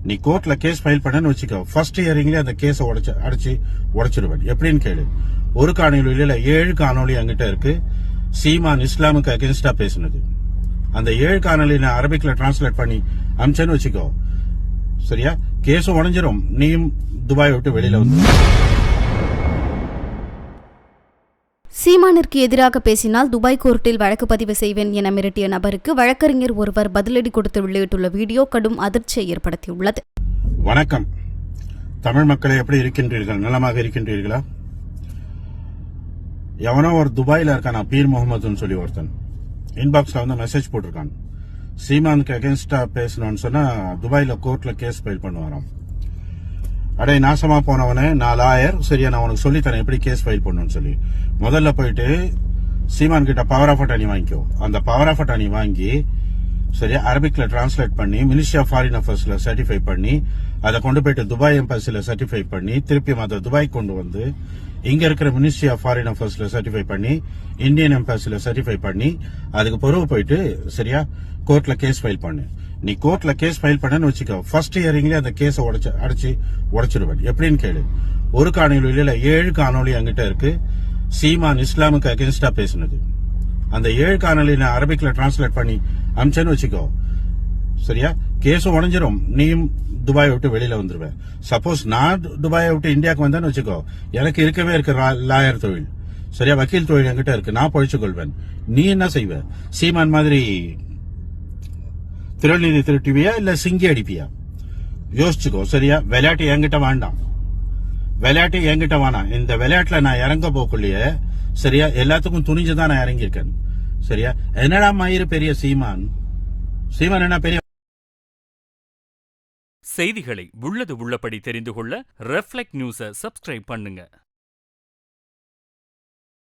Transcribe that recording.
நீ கோர்ட்ல case file பண்ணன்னு வச்சுக்கோ, ஃபர்ஸ்ட் ஹியரிங்லேயே அந்த கேஸை உடைச்சிருவேன். எப்படின்னு கேளு. ஒரு காணொலியில 7 காணொலி அங்கிட்ட இருக்கு. சீமான் இஸ்லாமுக்கு அகேன்ஸ்டா பேசினது. அந்த 7 காணொலி நான் அரபிக்ல டிரான்ஸ்லேட் பண்ணி அமிச்சேன்னு வச்சுக்கோ, சரியா? கேஸும் உடஞ்சிரும், நீயும் துபாய் விட்டு வெளியில வந்து. சீமானிற்கு எதிராக பேசினால் துபாய் கோர்ட்டில் வழக்கு பதிவு செய்வேன் என மிரட்டிய நபருக்கு வழக்கறிஞர் ஒருவர் பதிலடி கொடுத்து வெளியிட்டுள்ள வீடியோ கடும் அதிர்ச்சியை ஏற்படுத்தியுள்ளது. வணக்கம் தமிழ் மக்களை, எப்படி இருக்கின்றீர்கள்? நலமாக இருக்கின்றீர்களா? எவனோ ஒரு துபாயில இருக்கானா, பீர் முகமதுன்னு சொல்லி ஒருத்தன் இன்பாக்ஸ்ல வந்து மெசேஜ் போட்டிருக்கான். சீமானுக்கு அகேன்ஸ்டா பேசணும்னு சொன்னா துபாயில கோர்ட்ல கேஸ் ஃபைல் பண்ணுவாராம். அடே நாசமா போனவனே, நான் லாயர், சரியா? நான் உனக்கு சொல்லித்தரேன் எப்படி கேஸ் ஃபைல் பண்ணணும்னு சொல்லி. முதல்ல போயிட்டு சீமான் கிட்ட பவர் ஆஃப் அட்டார்னி வாங்கிக்கோ. அந்த பவர் ஆஃப் அட்டார்னி வாங்கி, சரியா, அரபிக்ல டிரான்ஸ்லேட் பண்ணி மினிஸ்ட்ரி ஆஃப் ஃபாரின் அஃபேர்ஸ்ல சர்டிஃபை பண்ணி, அதை கொண்டு போயிட்டு துபாய் எம்பசில சர்டிஃபை பண்ணி, திருப்பி அதை துபாய் கொண்டு வந்து இங்க இருக்கிற மினிஸ்ட்ரி ஆஃப் ஃபாரின் அஃபேர்ஸ்ல சர்டிஃபை பண்ணி, இந்தியன் எம்பசில சர்டிஃபை பண்ணி, அதுக்கு பிறகு போயிட்டு, சரியா, கோர்ட்ல கேஸ் ஃபைல் பண்ணு. நீ கோர்ட்ல கேஸ் ஃபைல் பண்ணன்னு வச்சுக்கோ, ஃபர்ஸ்ட் ஹியரிங்லேயே அந்த கேஸை உடைச்சிருவேன். எப்படின்னு கேளு. ஒரு காணொலியில 7 காணொலி அங்கிட்ட இருக்கு. சீமான் இஸ்லாமுக்கு அகேன்ஸ்டா பேசினது. அந்த 7 காணொலி நான் அரபிக்ல டிரான்ஸ்லேட் பண்ணி அமிச்சேன்னு வச்சுக்கோ, சரியா? கேஸும் உடஞ்சிரும், நீயும் துபாய் விட்டு வெளியில வந்துருவேன். சப்போஸ் நான் துபாயை விட்டு இந்தியாவுக்கு வந்தேன்னு வச்சுக்கோ, எனக்கு இருக்கவே இருக்க லாயர் தொழில், சரியா, வக்கீல் தொழில் என்கிட்ட இருக்கு, நான் பொழிச்சு கொள்வேன். நீ என்ன செய்வ? சீமான் மாதிரி திருநீதி திருட்டுவியா இல்ல சிங்கி அடிப்பியா? யோசிச்சுக்கோ, சரியா? விளையாட்டு என்கிட்ட வேண்டாம், விளையாட்டு என்கிட்ட வேணாம். இந்த விளையாட்டுல நான் இறங்க போக்குள்ளேயே, சரியா, எல்லாத்துக்கும் துணிஞ்சுதான் நான் இறங்கியிருக்கேன், சரியா? என்னடா மயிறு பெரிய சீமான் என்ன பெரிய. செய்திகளை உள்ளது உள்ளபடி தெரிந்து கொள்ள ரெஃப்ளெக்ட் நியூஸை சப்ஸ்கிரைப் பண்ணுங்க.